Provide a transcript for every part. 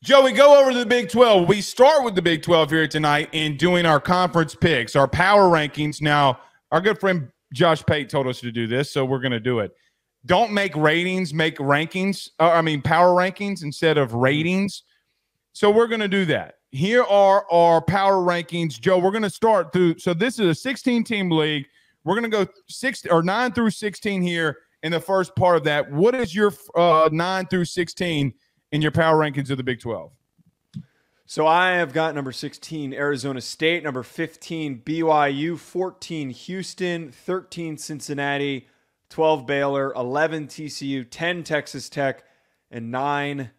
Joe, we go over to the Big 12. We start with the Big 12 here tonight in doing our conference picks, our power rankings. Now, our good friend Josh Pate told us to do this, so we're going to do it. Don't make ratings, make rankings. Power rankings instead of ratings. So we're going to do that. Here are our power rankings. Joe, we're going to start through. So this is a 16-team league. We're going to go 9 through 16 here in the first part of that. What is your 9 through 16 in your power rankings of the Big 12? So I have got number 16, Arizona State, number 15, BYU, 14, Houston, 13, Cincinnati, 12, Baylor, 11, TCU, 10, Texas Tech, and 9,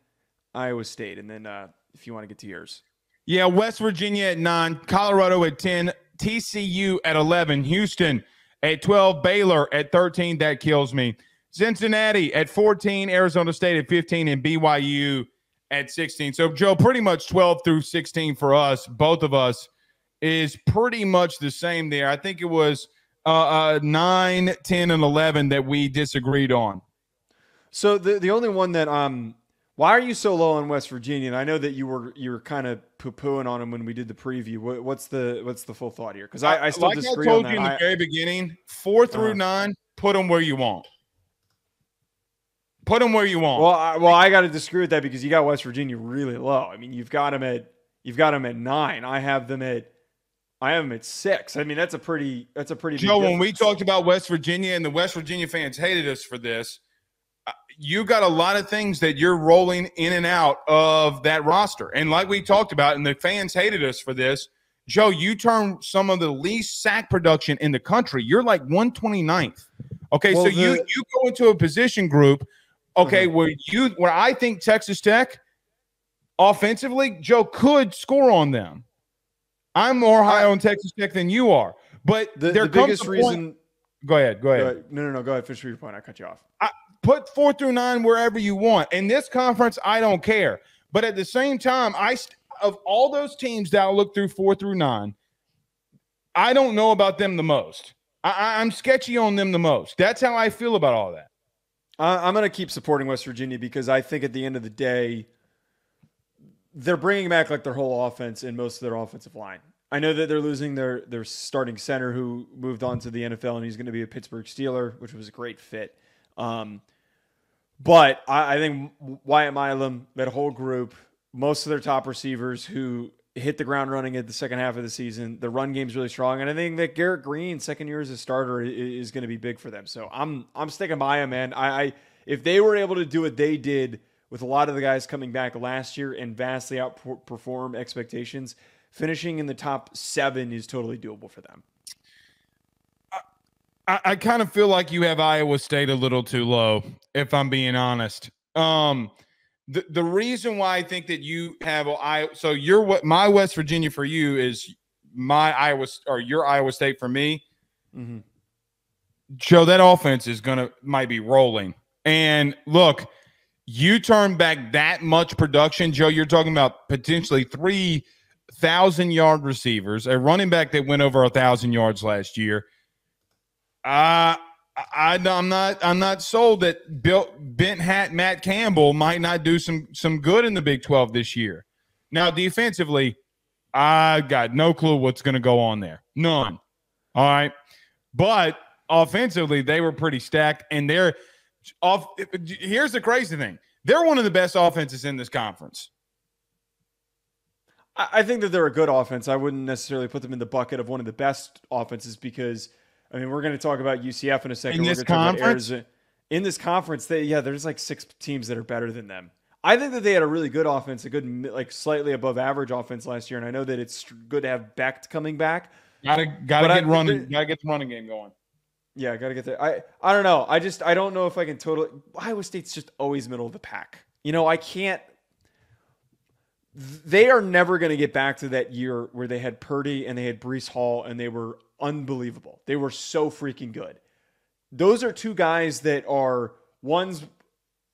Iowa State. And then if you want to get to yours. Yeah, West Virginia at 9, Colorado at 10, TCU at 11, Houston at 12, Baylor at 13. That kills me. Cincinnati at 14, Arizona State at 15, and BYU at 16. So, Joe, pretty much 12 through 16 for us, both of us, is pretty much the same there. I think it was 9, 10, and 11 that we disagreed on. So the only one that why are you so low on West Virginia? And I know that you were kind of poo-pooing on them when we did the preview. What's the full thought here? Because I still disagree on that. I told you in the very beginning, 4 through 9, put them where you want. Put them where you want. Well, I got to disagree with that because you got West Virginia really low. I mean, you've got them at 9. I have them at 6. I mean, that's a pretty Joe, big difference. when we talked about West Virginia and the West Virginia fans hated us for this, you got a lot of things that you're rolling in and out of that roster. And like we talked about, and the fans hated us for this, Joe, you turn some of the least sack production in the country. You're like 129th. Okay, well, so you go into a position group, okay, where I think Texas Tech offensively, Joe, could score on them. I'm more high on Texas Tech than you are. But the biggest reason – Go ahead. No, go ahead. Finish your point. I cut you off. Put 4 through 9 wherever you want. In this conference, I don't care. But at the same time, of all those teams that I'll look through 4 through 9, I don't know about them the most. I'm sketchy on them the most. That's how I feel about all that. I'm going to keep supporting West Virginia because I think at the end of the day, they're bringing back like their whole offense and most of their offensive line. I know that they're losing their starting center who moved on to the NFL and he's going to be a Pittsburgh Steeler, which was a great fit. But I think Wyatt Milam, that whole group, most of their top receivers who hit the ground running at the second half of the season, the run game's really strong. And I think that Garrett Green, second year as a starter, is going to be big for them. So I'm sticking by him, man. If they were able to do what they did with a lot of the guys coming back last year and vastly outperform expectations, finishing in the top 7 is totally doable for them. I kind of feel like you have Iowa State a little too low, if I'm being honest. The reason why I think that you have my West Virginia for you is your Iowa State for me. Mm-hmm. Joe, that offense might be rolling. And look, you turn back that much production, Joe. You're talking about potentially 3,000-yard receivers, a running back that went over 1,000 yards last year. I'm not sold that bent hat Matt Campbell might not do some good in the Big 12 this year. Now, defensively, I got no clue what's going to go on there. None. All right. But offensively, they were pretty stacked, and they're off. Here's the crazy thing. They're one of the best offenses in this conference. I think that they're a good offense. I wouldn't necessarily put them in the bucket of one of the best offenses because – I mean, we're going to talk about UCF in a second. In this conference? In this conference, there's like 6 teams that are better than them. I think that they had a really good offense, a good, like slightly above average offense last year. And I know that it's good to have Becht coming back. Gotta get the running game going. Yeah, gotta get there. I don't know. I don't know if I can totally. Iowa State's just always middle of the pack. I can't. They are never going to get back to that year where they had Purdy and they had Breece Hall and they were unbelievable. They were so freaking good. Those are 2 guys that are one's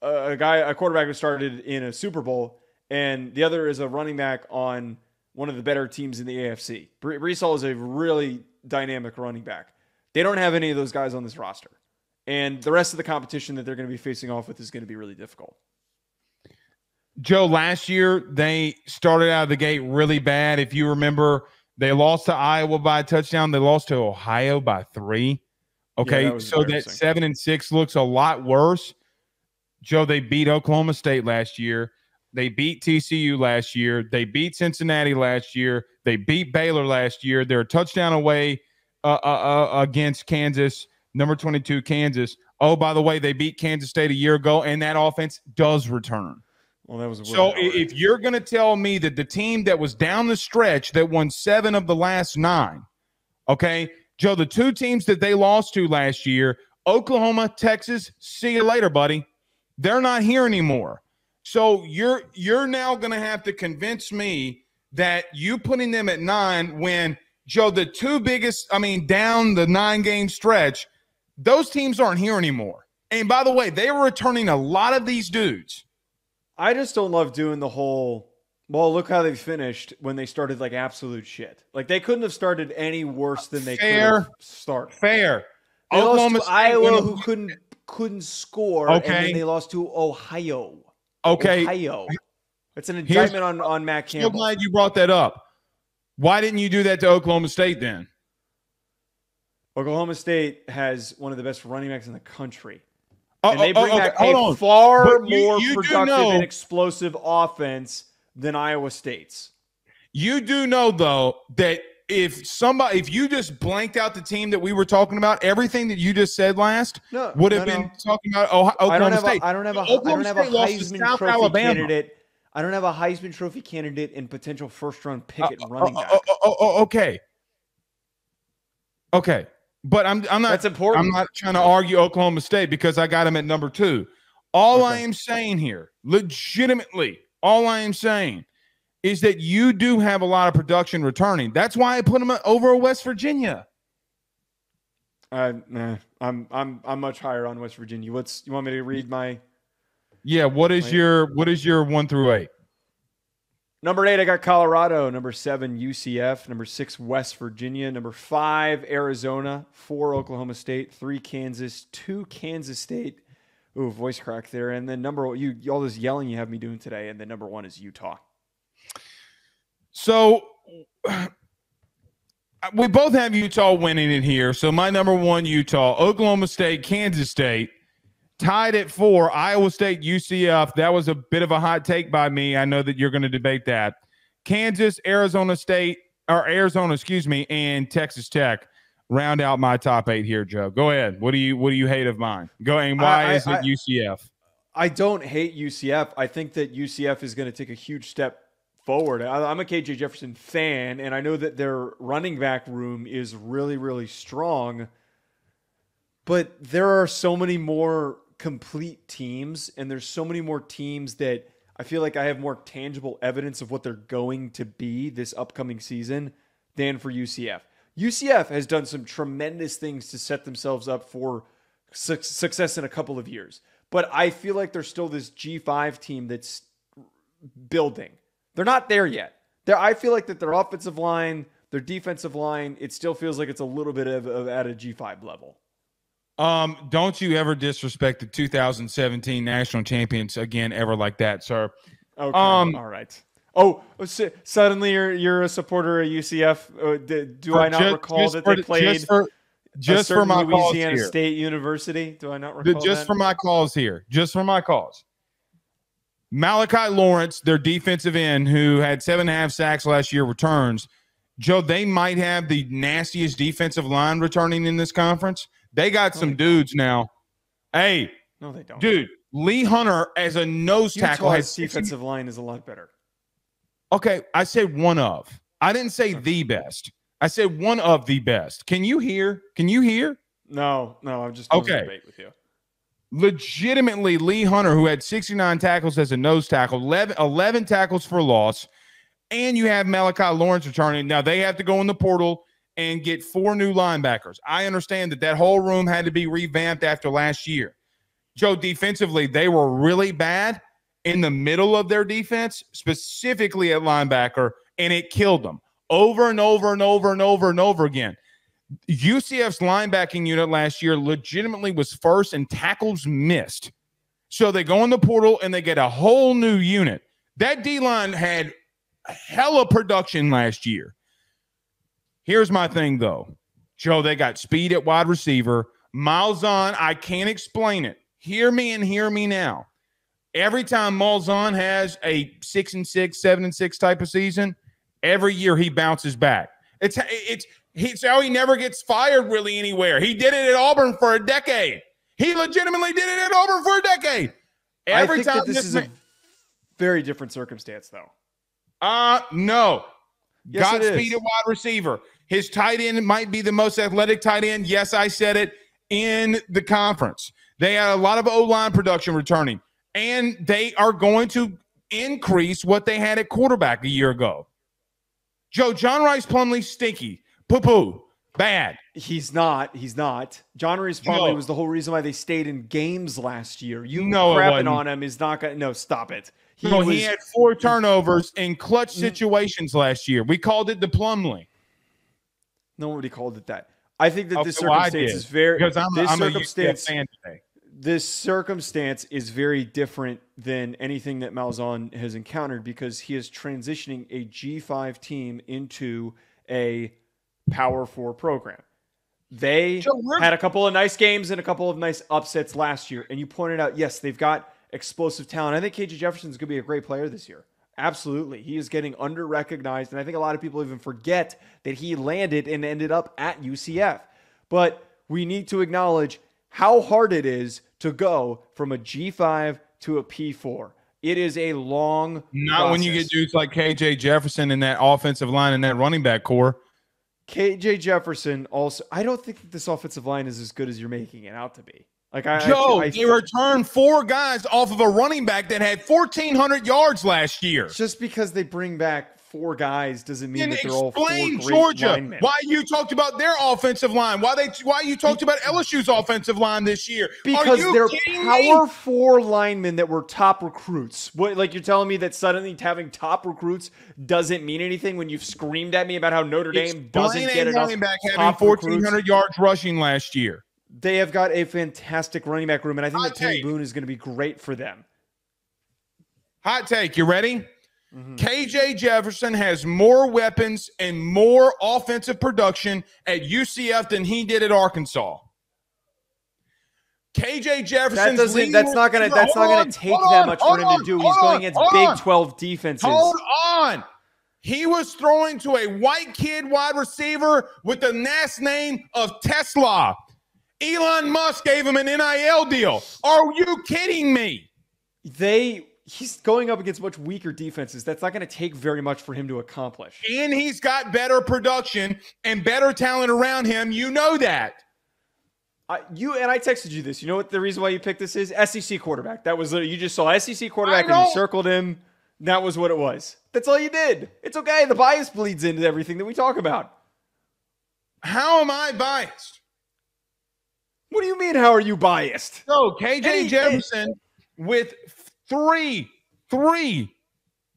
a quarterback who started in a Super Bowl, and the other is a running back on one of the better teams in the AFC. Breece Hall is a really dynamic running back. They don't have any of those guys on this roster, and the rest of the competition that they're going to be facing off with is going to be really difficult. Joe, last year they started out of the gate really bad. If you remember, they lost to Iowa by a touchdown. They lost to Ohio by 3. Okay, that so that 7-6 looks a lot worse. Joe, they beat Oklahoma State last year. They beat TCU last year. They beat Cincinnati last year. They beat Baylor last year. They're a touchdown away against Kansas, number 22 Kansas. Oh, by the way, they beat Kansas State a year ago, and that offense does return. Well, that was a so if you're going to tell me that the team that was down the stretch that won 7 of the last 9, okay, Joe, the 2 teams that they lost to last year, Oklahoma, Texas, see you later, buddy. They're not here anymore. So you're now going to have to convince me that you putting them at 9 when, Joe, the 2 biggest, down the 9-game stretch, those teams aren't here anymore. And by the way, they were returning a lot of these dudes. I just don't love doing the whole, well, look how they finished when they started like absolute shit. Like they couldn't have started any worse than they could have started. Fair. They lost to Iowa, who couldn't score, okay. And then they lost to Ohio. Okay. Ohio. It's an indictment on Matt Campbell. I'm so glad you brought that up. Why didn't you do that to Oklahoma State then? Oklahoma State has one of the best running backs in the country. Oh, and they bring back a far more productive and explosive offense than Iowa State's. You do know, though, that if you just blanked out the team that we were talking about, everything that you just said last would have been talking about Oklahoma State. I don't have a Heisman Trophy candidate. I don't have a Heisman Trophy candidate and potential first-round pick at running back. Okay. But I'm not. That's important. I'm not trying to argue Oklahoma State because I got them at number 2. All I am saying here, legitimately, all I am saying is that you do have a lot of production returning. That's why I put them over West Virginia. I'm much higher on West Virginia. You want me to read my? Yeah. What is your 1 through 8? Number 8, I got Colorado. Number 7, UCF. Number 6, West Virginia. Number 5, Arizona. 4, Oklahoma State. 3, Kansas. 2, Kansas State. Ooh, voice crack there. And then all this yelling you have me doing today. And then number 1 is Utah. So we both have Utah winning it here. So my number 1, Utah. Oklahoma State, Kansas State. Tied at 4, Iowa State, UCF. That was a bit of a hot take by me. I know that you're going to debate that. Kansas, Arizona, and Texas Tech round out my top 8 here, Joe. Go ahead. What do you hate of mine? Go and why is it UCF? I don't hate UCF. I think that UCF is going to take a huge step forward. I'm a KJ Jefferson fan, and I know that their running back room is really, really strong. But there are so many more complete teams, and there's so many more teams that I feel like I have more tangible evidence of what they're going to be this upcoming season than for UCF. UCF has done some tremendous things to set themselves up for success in a couple of years. But I feel like there's still this G5 team that's building. They're not there yet. I feel like that their offensive line, their defensive line, it still feels like it's a little bit of at a G5 level. Don't you ever disrespect the 2017 national champions again, ever like that, sir. Okay. All right. Oh, suddenly you're a supporter of UCF. Do I not recall that they played just for my Louisiana State University? Do I not recall just for my calls here? Just for my calls. Malachi Lawrence, their defensive end, who had 7.5 sacks last year, returns. Joe, they might have the nastiest defensive line returning in this conference. They got some dudes now. Hey. No, they don't. Dude, Lee Hunter as a nose tackle. His defensive line is a lot better. Okay, I said one of. I didn't say the best. I said one of the best. Can you hear? No, I'm just going to debate with you. Legitimately, Lee Hunter, who had 69 tackles as a nose tackle, 11 tackles for loss, and you have Malachi Lawrence returning. Now, they have to go in the portal and get 4 new linebackers. I understand that whole room had to be revamped after last year. Joe, defensively, they were really bad in the middle of their defense, specifically at linebacker, and it killed them over and over and over and over and over again. UCF's linebacking unit last year legitimately was first in tackles missed. So they go in the portal and they get a whole new unit. That D-line had hella production last year. Here's my thing, though. Joe, they got speed at wide receiver. Malzahn, I can't explain it. Hear me and hear me now. Every time Malzahn has a 6-6, 7-6 type of season, every year he bounces back. It's how he never gets fired really anywhere. He did it at Auburn for a decade. He legitimately did it at Auburn for a decade. Every time this is a very different circumstance, though. No. Yes, got speed at wide receiver. His tight end might be the most athletic tight end. Yes, I said it in the conference. They had a lot of O-line production returning, and they are going to increase what they had at quarterback a year ago. Joe, John Rice Plumlee, stinky. Poo-poo. Bad. He's not. John Rice Plumlee was the whole reason why they stayed in games last year. Crapping on him is not going to – no, stop it. He had 4 turnovers in clutch situations last year. We called it the Plumlee. Nobody called it that. I think that this circumstance is very – because I'm a UCF fan today. This circumstance is very different than anything that Malzahn has encountered because he is transitioning a G5 team into a Power 4 program. They had a couple of nice games and a couple of nice upsets last year. And you pointed out, yes, they've got explosive talent. I think KJ Jefferson is going to be a great player this year. Absolutely. He is getting under-recognized. And I think a lot of people even forget that he landed and ended up at UCF. But we need to acknowledge how hard it is to go from a G5 to a P4. It is a long process. When you get dudes like KJ Jefferson in that offensive line and that running back core. KJ Jefferson also, I don't think that this offensive line is as good as you're making it out to be. They returned 4 guys off of a running back that had 1,400 yards last year. Just because they bring back 4 guys doesn't mean that they're all 4 great Georgia, linemen. why you talked about their offensive line? Why you talked about LSU's offensive line this year? Because they're Power 4 linemen that were top recruits. What, like you're telling me that suddenly having top recruits doesn't mean anything when you've screamed at me about how Notre Dame doesn't get enough running back having 1,400 yards rushing last year. They have got a fantastic running back room, and I think that Tony Boone is going to be great for them. Hot take. You ready? Mm-hmm. KJ Jefferson has more weapons and more offensive production at UCF than he did at Arkansas. KJ Jefferson. That's not going to take that much for him to do. He's going against Big 12 defenses. Hold on. He was throwing to a white kid wide receiver with the last name of Tesla. Elon Musk gave him an NIL deal. Are you kidding me? He's going up against much weaker defenses. That's not going to take very much for him to accomplish. And he's got better production and better talent around him. You know that. I texted you this. You know what the reason why you picked this is? SEC quarterback. That was you just saw SEC quarterback and you circled him. That was what it was. That's all you did. It's okay. The bias bleeds into everything that we talk about. How am I biased? What do you mean, how are you biased? No, KJ Jefferson with three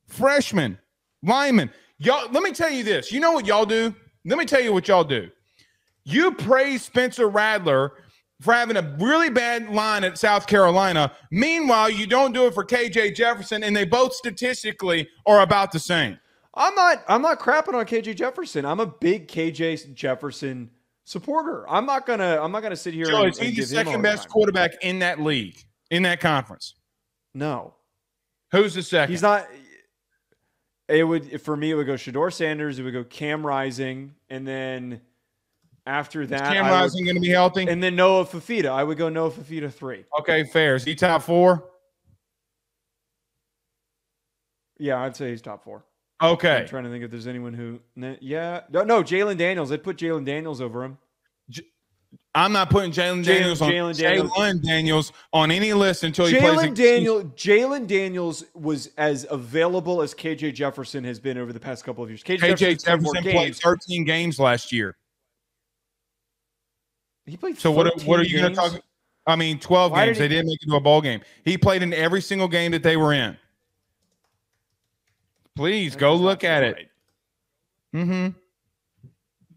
freshman linemen. Y'all, let me tell you this. You know what y'all do? Let me tell you what y'all do. You praise Spencer Rattler for having a really bad line at South Carolina. Meanwhile, you don't do it for KJ Jefferson, and they both statistically are about the same. I'm not crapping on KJ Jefferson. I'm a big KJ Jefferson supporter. I'm not gonna sit here. Joe, is he the second best quarterback in that league, in that conference? No. Who's the second? He's not. It would go Shedeur Sanders. It would go Cam Rising, and then after that, is Cam Rising going to be healthy? And then Noah Fafita. I would go Noah Fafita 3. Okay, fair. Is he top 4? Yeah, I'd say he's top 4. Okay. I'm trying to think if there's anyone who. Yeah. No, Jalen Daniels. I'd put Jalen Daniels over him. I'm not putting Jalen Daniels on any list until he plays. Jalen Daniels was as available as KJ Jefferson has been over the past couple of years. KJ Jefferson played 13 games last year. He played. So what are you going to talk? I mean, 12 games. They didn't make it to a bowl game. He played in every single game that they were in. Please go look at it. Mm-hmm.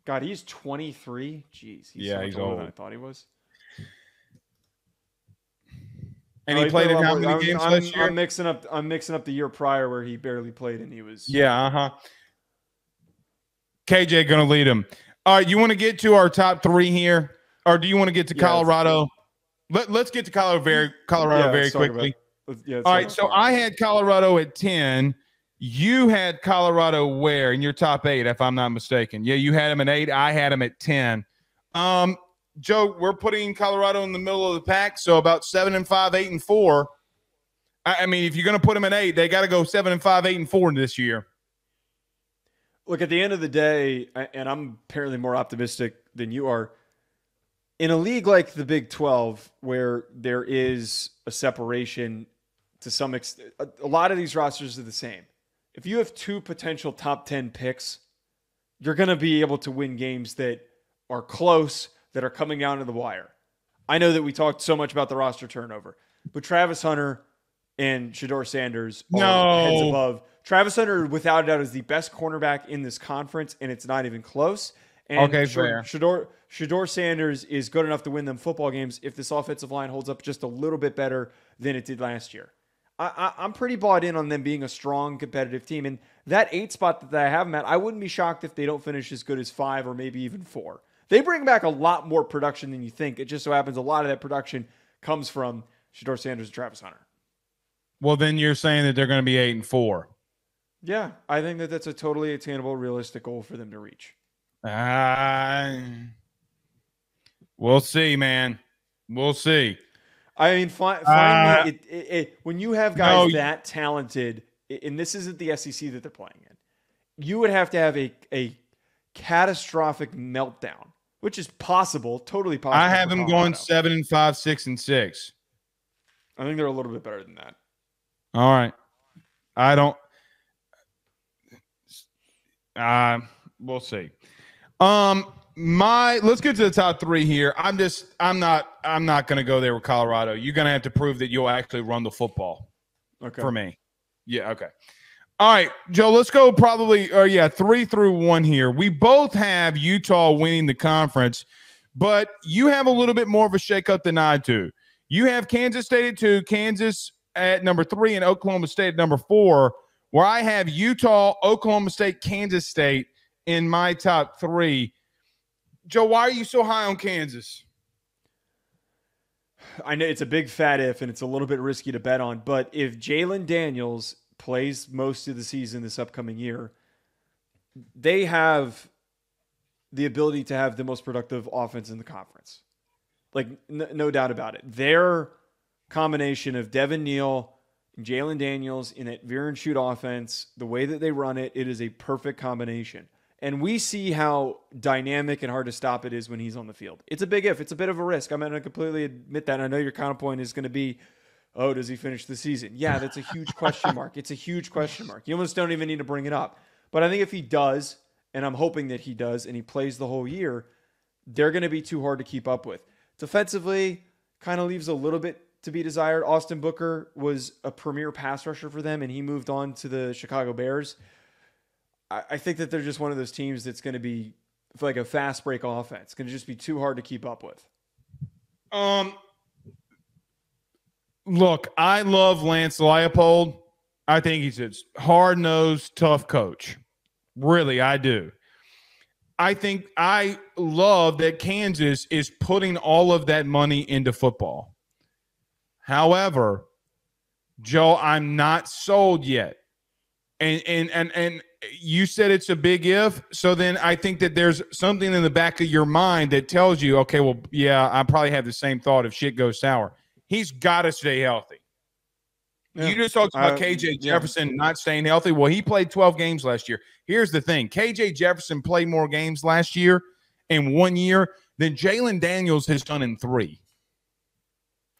God, he's 23. Jeez. He's old. Than I thought he was. And he played in how many games last year? I'm mixing up the year prior where he barely played and he was. Yeah, KJ going to lead him. All right, you want to get to our top 3 here? Or do you want to get to Colorado? Let's get to Colorado very quickly. All right, so I had Colorado at 10. You had Colorado where in your top 8, if I'm not mistaken? Yeah, you had him at 8. I had him at 10. Joe, we're putting Colorado in the middle of the pack, so about 7-5, 8-4. I mean, if you're going to put them at 8, they got to go 7-5, 8-4 this year. Look, at the end of the day, and I'm apparently more optimistic than you are, in a league like the Big 12, where there is a separation to some extent, a lot of these rosters are the same. If you have 2 potential top 10 picks, you're going to be able to win games that are close, that are coming down to the wire. I know that we talked so much about the roster turnover, but Travis Hunter and Shedeur Sanders are heads above. Travis Hunter, without a doubt, is the best cornerback in this conference, and it's not even close. And fair. Shedeur Sanders is good enough to win them football games if this offensive line holds up just a little bit better than it did last year. I'm pretty bought in on them being a strong, competitive team. And that 8 spot that I have them at, I wouldn't be shocked if they don't finish as good as 5 or maybe even 4. They bring back a lot more production than you think. It just so happens a lot of that production comes from Shedeur Sanders and Travis Hunter. Well, then you're saying that they're going to be 8-4. Yeah, I think that that's a totally attainable, realistic goal for them to reach. We'll see, man. We'll see. I mean, find me when you have guys that talented, and this isn't the SEC that they're playing in, you would have to have a catastrophic meltdown, which is possible, totally possible. I have them going 7-5, 6-6. I think they're a little bit better than that. All right. I don't. We'll see. Let's get to the top 3 here. I'm not going to go there with Colorado. You're going to have to prove that you'll actually run the football. Okay. For me. Yeah. Okay. All right, Joe, let's go 3 through 1 here. We both have Utah winning the conference, but you have a little bit more of a shakeup than I do. You have Kansas State at 2, Kansas at number 3, and Oklahoma State at number 4, where I have Utah, Oklahoma State, Kansas State in my top 3. Joe, why are you so high on Kansas? I know it's a big fat if, and it's a little bit risky to bet on, but if Jalen Daniels plays most of the season this upcoming year, they have the ability to have the most productive offense in the conference. Like, no doubt about it. Their combination of Devin Neal and Jalen Daniels in that veer and shoot offense, the way that they run it, it is a perfect combination. And we see how dynamic and hard to stop it is when he's on the field. It's a big if. It's a bit of a risk. I'm going to completely admit that. And I know your counterpoint is going to be, oh, does he finish the season? Yeah, that's a huge question mark. It's a huge question mark. You almost don't even need to bring it up. But I think if he does, and I'm hoping that he does, and he plays the whole year, they're going to be too hard to keep up with. Defensively, kind of leaves a little bit to be desired. Austin Booker was a premier pass rusher for them, and he moved on to the Chicago Bears. I think that they're just one of those teams that's going to be like a fast break offense. It's going to just be too hard to keep up with. Look, I love Lance Leipold. I think he's a hard-nosed, tough coach. Really, I do. I think I love that Kansas is putting all of that money into football. However, Joe, I'm not sold yet. And you said it's a big if, so then I think that there's something in the back of your mind that tells you, okay, well, yeah, I probably have the same thought if shit goes sour. He's got to stay healthy. Yeah. You just talked about KJ Jefferson not staying healthy. Well, he played 12 games last year. Here's the thing. KJ Jefferson played more games last year in 1 year than Jalen Daniels has done in 3.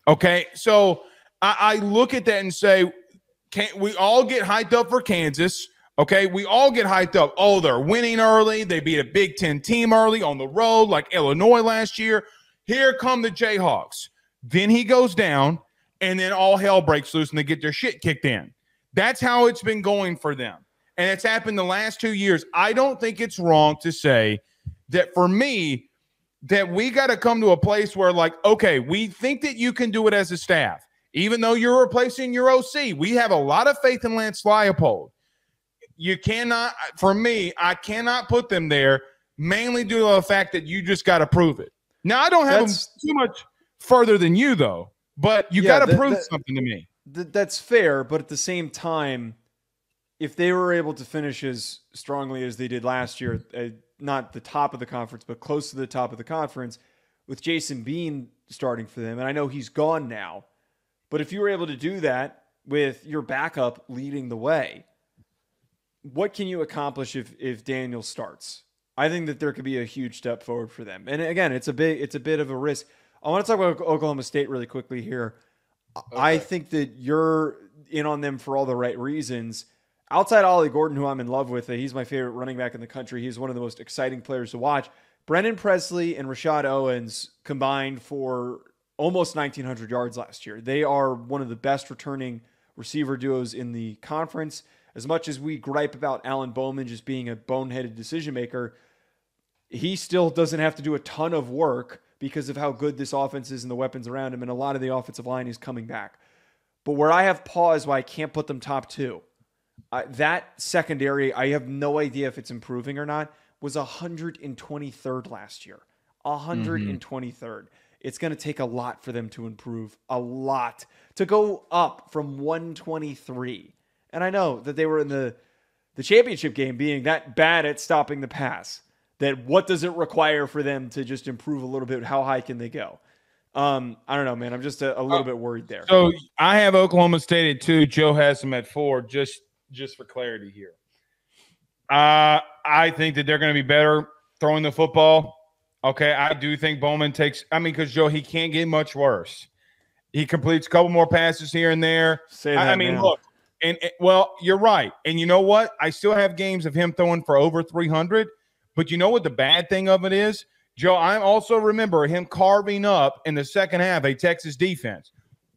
Okay, so I look at that and say, we all get hyped up for Kansas. Okay, we all get hyped up. Oh, they're winning early. They beat a Big Ten team early on the road like Illinois last year. Here come the Jayhawks. Then he goes down, and then all hell breaks loose, and they get their shit kicked in. That's how it's been going for them. And it's happened the last 2 years. I don't think it's wrong to say that for me, that we got to come to a place where, like, okay, we think that you can do it as a staff. Even though you're replacing your OC, we have a lot of faith in Lance Leipold. You cannot, for me, I cannot put them there mainly due to the fact that you just got to prove it. Now, I don't have them too much further than you, though, but you got to prove something to me. That's fair, but at the same time, if they were able to finish as strongly as they did last year, not the top of the conference, but close to the top of the conference, with Jason Bean starting for them, and I know he's gone now, but if you were able to do that with your backup leading the way, what can you accomplish if Daniel starts? I think that there could be a huge step forward for them. And again, it's a bit of a risk. I want to talk about Oklahoma State really quickly here. Okay. I think that you're in on them for all the right reasons. Outside Ollie Gordon, who I'm in love with, he's my favorite running back in the country. He's one of the most exciting players to watch. Brennan Presley and Rashad Owens combined for almost 1,900 yards last year. They are one of the best returning receiver duos in the conference. As much as we gripe about Alan Bowman just being a boneheaded decision maker, he still doesn't have to do a ton of work because of how good this offense is and the weapons around him, and a lot of the offensive line is coming back. But where I have pause why I can't put them top two, that secondary, I have no idea if it's improving or not, was 123rd last year. 123rd. It's going to take a lot for them to improve, a lot, to go up from 123. And I know that they were in the championship game being that bad at stopping the pass, that what does it require for them to just improve a little bit? How high can they go? I don't know, man. I'm just a little bit worried there. So I have Oklahoma State at 2. Joe has them at 4, just for clarity here. I think that they're going to be better throwing the football. Okay, I do think Bowman because Joe, he can't get much worse. He completes a couple more passes here and there. Look. Well, you're right. And you know what? I still have games of him throwing for over 300. But you know what the bad thing of it is? Joe, I also remember him carving up in the second half a Texas defense.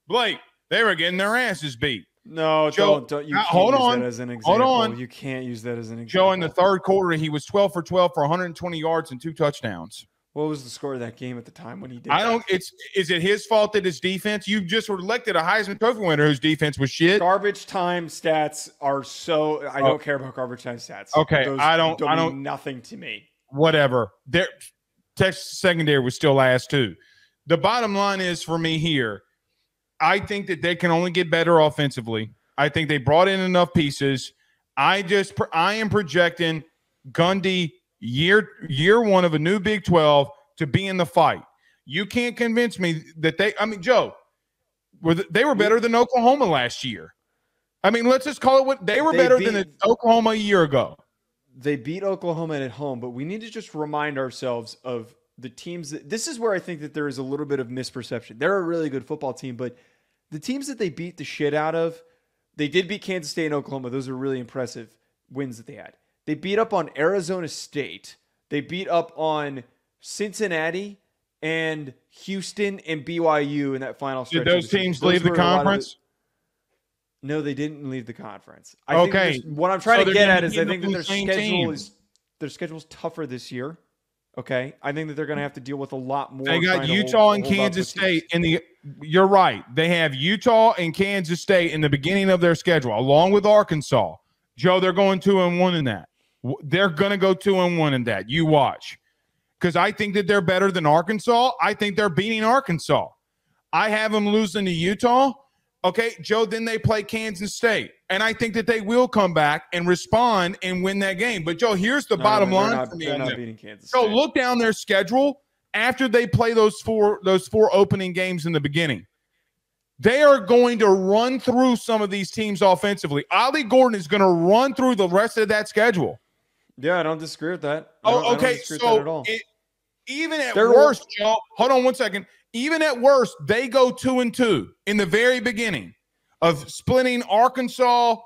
Blake, they were getting their asses beat. No, Joe, don't. You can't use that as an example. Hold on. You can't use that as an example. Joe, in the third quarter, he was 12 for 12 for 120 yards and 2 touchdowns. What was the score of that game at the time when he did that? Is it his fault that his defense? You just elected a Heisman Trophy winner whose defense was shit. Garbage time stats are so. I don't care about garbage time stats. Okay, Those I don't mean nothing to me. Whatever. Texas secondary was still last too. The bottom line is for me here, I think that they can only get better offensively. I think they brought in enough pieces. I am projecting Gundy year one of a new Big 12 to be in the fight. You can't convince me that Joe, they were better than Oklahoma last year. Let's just call it what they were better than Oklahoma a year ago. They beat Oklahoma at home, but we need to just remind ourselves of the teams this is where I think that there is a little bit of misperception. They're a really good football team, but the teams that they beat the shit out of, they did beat Kansas State and Oklahoma. Those are really impressive wins that they had. They beat up on Arizona State. They beat up on Cincinnati and Houston and BYU in that final stretch. Did those teams leave the conference? No, they didn't leave the conference. Okay. What I'm trying to get at is I think that their schedule is tougher this year. Okay. I think that they're going to have to deal with a lot more. They got Utah and Kansas State you're right. They have Utah and Kansas State in the beginning of their schedule, along with Arkansas. Joe, they're going 2-1 in that. They're going to go 2-1 in that. You watch. Because I think that they're better than Arkansas. I think they're beating Arkansas. I have them losing to Utah. Okay, Joe, then they play Kansas State. And I think that they will come back and respond and win that game. But, Joe, here's the bottom line for me. They're not beating Kansas State. So look down their schedule after they play those four opening games in the beginning. They are going to run through some of these teams offensively. Ollie Gordon is going to run through the rest of that schedule. Yeah, I don't disagree with that. Okay, so even at worst, Joe, hold on one second. Even at worst, they go 2-2 in the very beginning of splitting Arkansas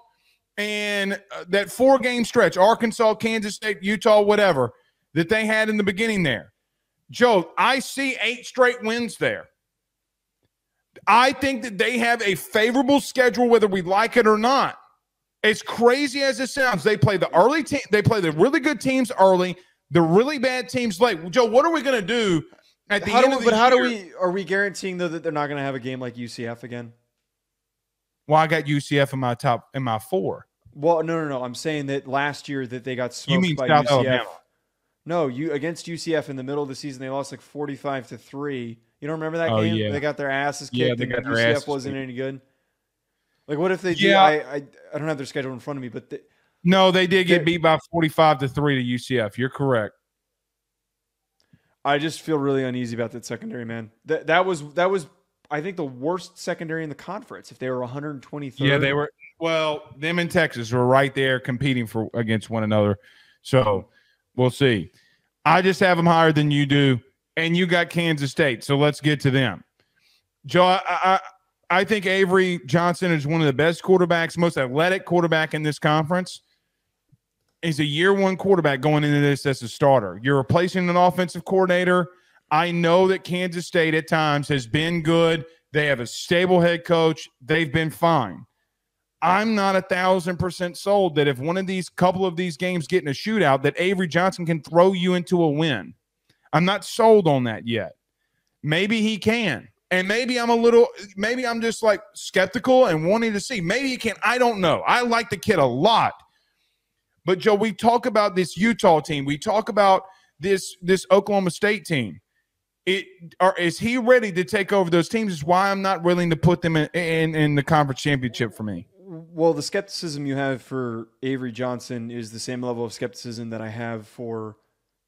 and that 4-game stretch, Arkansas, Kansas State, Utah, whatever, that they had in the beginning there. Joe, I see 8 straight wins there. I think that they have a favorable schedule, whether we like it or not. As crazy as it sounds, they play the early team. They play the really good teams early, the really bad teams late. Joe, what are we going to do at the end of the year? Are we guaranteeing though that they're not going to have a game like UCF again? Well, I got UCF in my 4. Well, no. I'm saying that last year that they got smoked You mean by South UCF. Alabama? No, against UCF in the middle of the season, they lost like 45-3. You don't remember that Oh, game? yeah. They got their asses kicked, Yeah, they and got their UCF asses wasn't kicked. any good. Like, what if they do? Yeah. I don't have their schedule in front of me, but No, they did get beat by 45-3 to UCF. You're correct. I just feel really uneasy about that secondary, man. That was I think the worst secondary in the conference. If they were 123rd. Yeah, they were. Well, them and Texas were right there competing against one another. So we'll see. I just have them higher than you do, and you got Kansas State. So let's get to them. Joe, I think Avery Johnson is one of the best quarterbacks, most athletic quarterback in this conference. He's a year 1 quarterback going into this as a starter. You're replacing an offensive coordinator. I know that Kansas State at times has been good. They have a stable head coach. They've been fine. I'm not 1,000% sold that if one of these couple of these games get in a shootout, that Avery Johnson can throw you into a win. I'm not sold on that yet. Maybe he can. And maybe I'm just like skeptical and wanting to see. Maybe he can. I don't know. I like the kid a lot. But, Joe, we talk about this Utah team. We talk about this Oklahoma State team. Is he ready to take over those teams? Is why I'm not willing to put them in the conference championship for me. Well, the skepticism you have for Avery Johnson is the same level of skepticism that I have for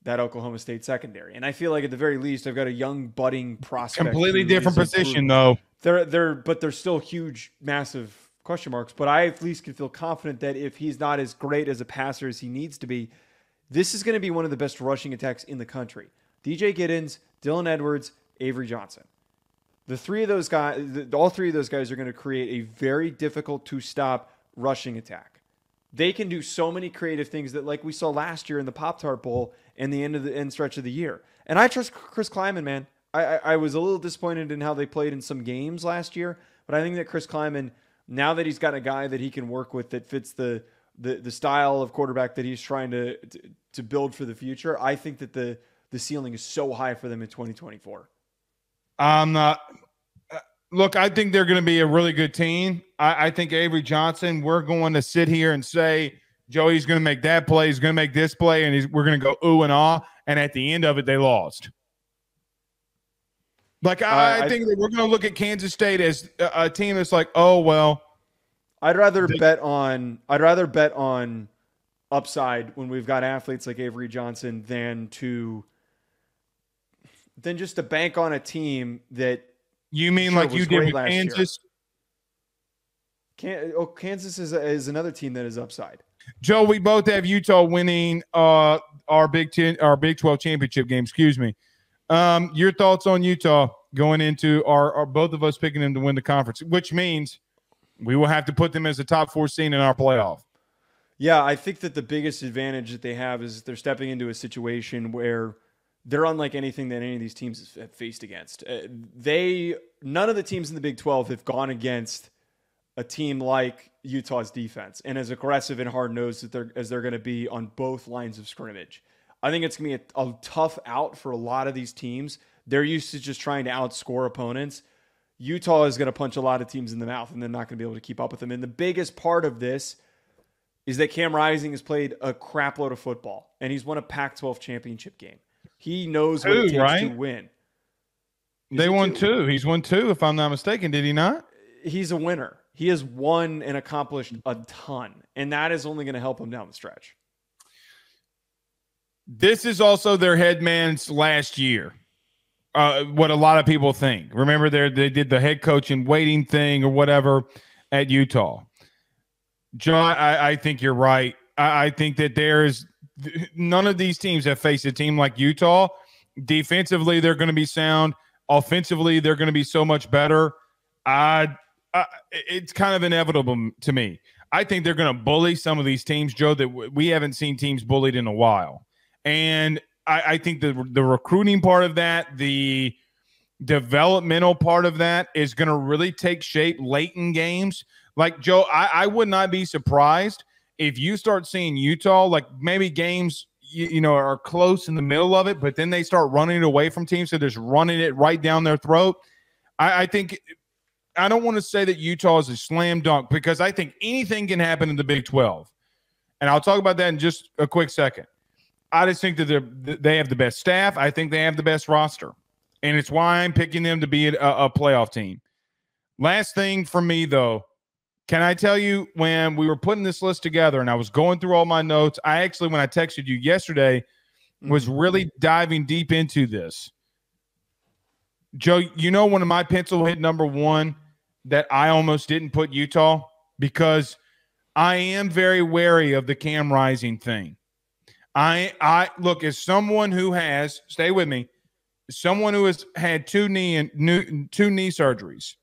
that Oklahoma State secondary. And I feel like at the very least, I've got a young budding prospect. Completely different position, though. But they're still huge, massive question marks. But I at least can feel confident that if he's not as great as a passer as he needs to be, this is going to be one of the best rushing attacks in the country. DJ Giddens, Dylan Edwards, Avery Johnson. All three of those guys are going to create a very difficult to stop rushing attack. They can do so many creative things that, like we saw last year in the Pop-Tart Bowl and the end stretch of the year. And I trust Chris Kleiman, man. I was a little disappointed in how they played in some games last year, but I think that Chris Kleiman, now that he's got a guy that he can work with that fits the style of quarterback that he's trying to build for the future, I think that the ceiling is so high for them in 2024. I'm not. Look, I think they're going to be a really good team. I think Avery Johnson, we're going to sit here and say, Joey's going to make that play, he's going to make this play, and we're going to go ooh and ah, and at the end of it, they lost. Like, I think that we're going to look at Kansas State as a team that's like, oh, well. I'd rather bet on upside when we've got athletes like Avery Johnson than just to bank on a team that. You mean like you did with Kansas? Kansas is another team that is upside. Joe, we both have Utah winning our Big 12 championship game. Excuse me. Your thoughts on Utah going into our both of us picking them to win the conference, which means we will have to put them as a top 4 seed in our playoff. Yeah, I think that the biggest advantage that they have is they're stepping into a situation where they're unlike anything that any of these teams have faced against. None of the teams in the Big 12 have gone against a team like Utah's defense and as aggressive and hard-nosed as they're going to be on both lines of scrimmage. I think it's going to be a tough out for a lot of these teams. They're used to just trying to outscore opponents. Utah is going to punch a lot of teams in the mouth, and they're not going to be able to keep up with them. And the biggest part of this is that Cam Rising has played a crap load of football, and he's won a Pac-12 championship game. He knows what it takes to win. They won 2. He's won 2, if I'm not mistaken. Did he not? He's a winner. He has won and accomplished a ton, and that is only going to help him down the stretch. This is also their head man's last year. What a lot of people think. Remember, they did the head coach in waiting thing or whatever at Utah. John, I think you're right. I think that there's none of these teams have faced a team like Utah. Defensively, they're going to be sound. Offensively, they're going to be so much better. It's kind of inevitable to me. I think they're going to bully some of these teams, Joe, that we haven't seen teams bullied in a while. And I think the recruiting part of that, the developmental part of that is going to really take shape late in games. Like, Joe, I would not be surprised if you start seeing Utah, like maybe games, are close in the middle of it, but then they start running it away from teams. So just running it right down their throat. I think I don't want to say that Utah is a slam dunk because I think anything can happen in the Big 12. And I'll talk about that in just a quick second. I just think that they have the best staff. I think they have the best roster. And it's why I'm picking them to be a playoff team. Last thing for me, though, can I tell you, when we were putting this list together and I was going through all my notes, I actually, when I texted you yesterday, was really diving deep into this. Joe, you know, one of my pencil hit number one that I almost didn't put Utah because I am very wary of the Cam Rising thing. I look, as someone who has, stay with me, someone who has had two knee surgeries.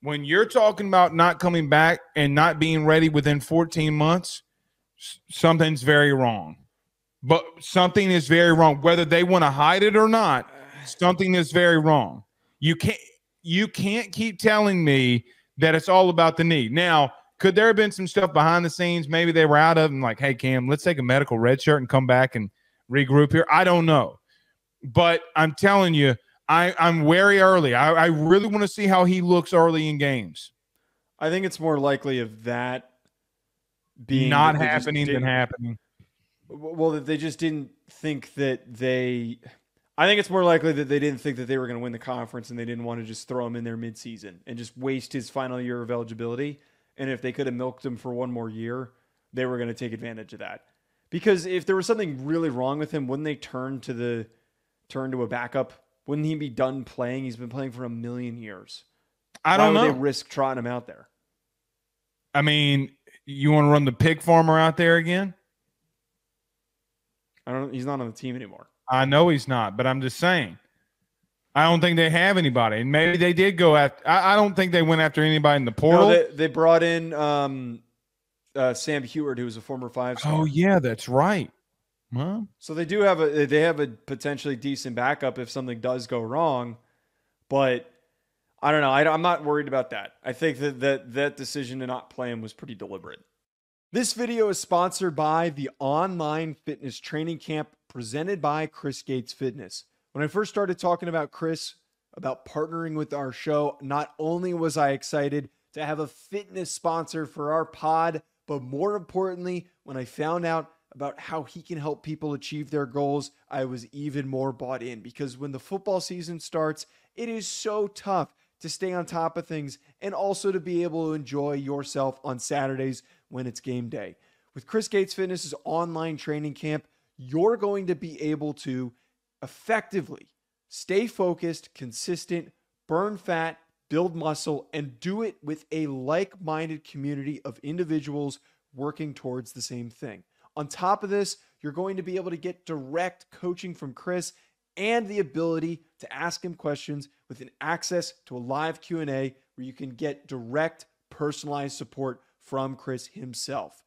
When you're talking about not coming back and not being ready within 14 months, something's very wrong. But something is very wrong. Whether they want to hide it or not, something is very wrong. You can't keep telling me that it's all about the knee. Now, could there have been some stuff behind the scenes? Maybe they were out of and like, hey, Cam, let's take a medical red shirt and come back and regroup here. I don't know. But I'm telling you, I'm wary early. I really want to see how he looks early in games. I think it's more likely of that being not happening than happening. Well, that they just didn't think that I think it's more likely that they didn't think that they were going to win the conference and they didn't want to just throw him in there midseason and just waste his final year of eligibility. And if they could have milked him for one more year, they were going to take advantage of that. Because if there was something really wrong with him, wouldn't they turn to a backup? Wouldn't he be done playing? He's been playing for 1,000,000 years. I don't know. Why would they risk trotting him out there? I mean, you want to run the pig farmer out there again? He's not on the team anymore. I know he's not, but I'm just saying. I don't think they have anybody. And maybe they did go after. I don't think they went after anybody in the portal. No, they brought in Sam Heward, who was a former 5-star. Oh, yeah, that's right. Well, so they do have a potentially decent backup if something does go wrong. But I don't know. I'm not worried about that. I think that decision to not play him was pretty deliberate. This video is sponsored by the online fitness training camp presented by Chris Gates Fitness. When I first started talking about Chris, about partnering with our show, not only was I excited to have a fitness sponsor for our pod, but more importantly, when I found out about how he can help people achieve their goals, I was even more bought in, because when the football season starts, it is so tough to stay on top of things and also to be able to enjoy yourself on Saturdays when it's game day. With Chris Gates Fitness's online training camp, you're going to be able to effectively stay focused, consistent, burn fat, build muscle, and do it with a like-minded community of individuals working towards the same thing. On top of this, you're going to be able to get direct coaching from Chris and the ability to ask him questions with an access to a live Q&A where you can get direct, personalized support from Chris himself.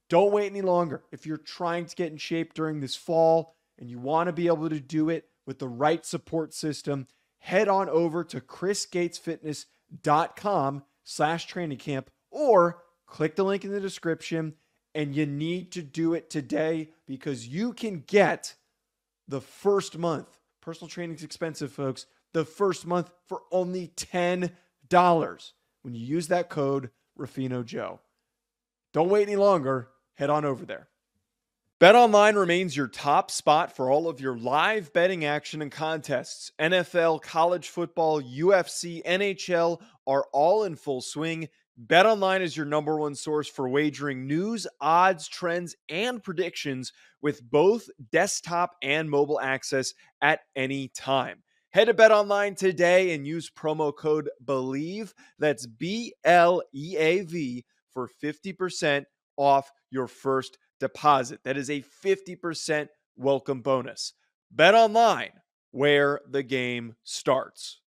Don't wait any longer. If you're trying to get in shape during this fall and you want to be able to do it with the right support system, head on over to chrisgatesfitness.com/training camp or click the link in the description. And you need to do it today because you can get the first month. Personal training is expensive, folks. The first month for only $10 when you use that code RuffinoJoe. Don't wait any longer. Head on over there. BetOnline remains your top spot for all of your live betting action and contests. NFL, college football, UFC, NHL are all in full swing. BetOnline is your number one source for wagering news, odds, trends, and predictions with both desktop and mobile access at any time. Head to BetOnline today and use promo code BELIEVE, that's BLEAV, for 50% off your first deposit. That is a 50% welcome bonus. BetOnline, where the game starts.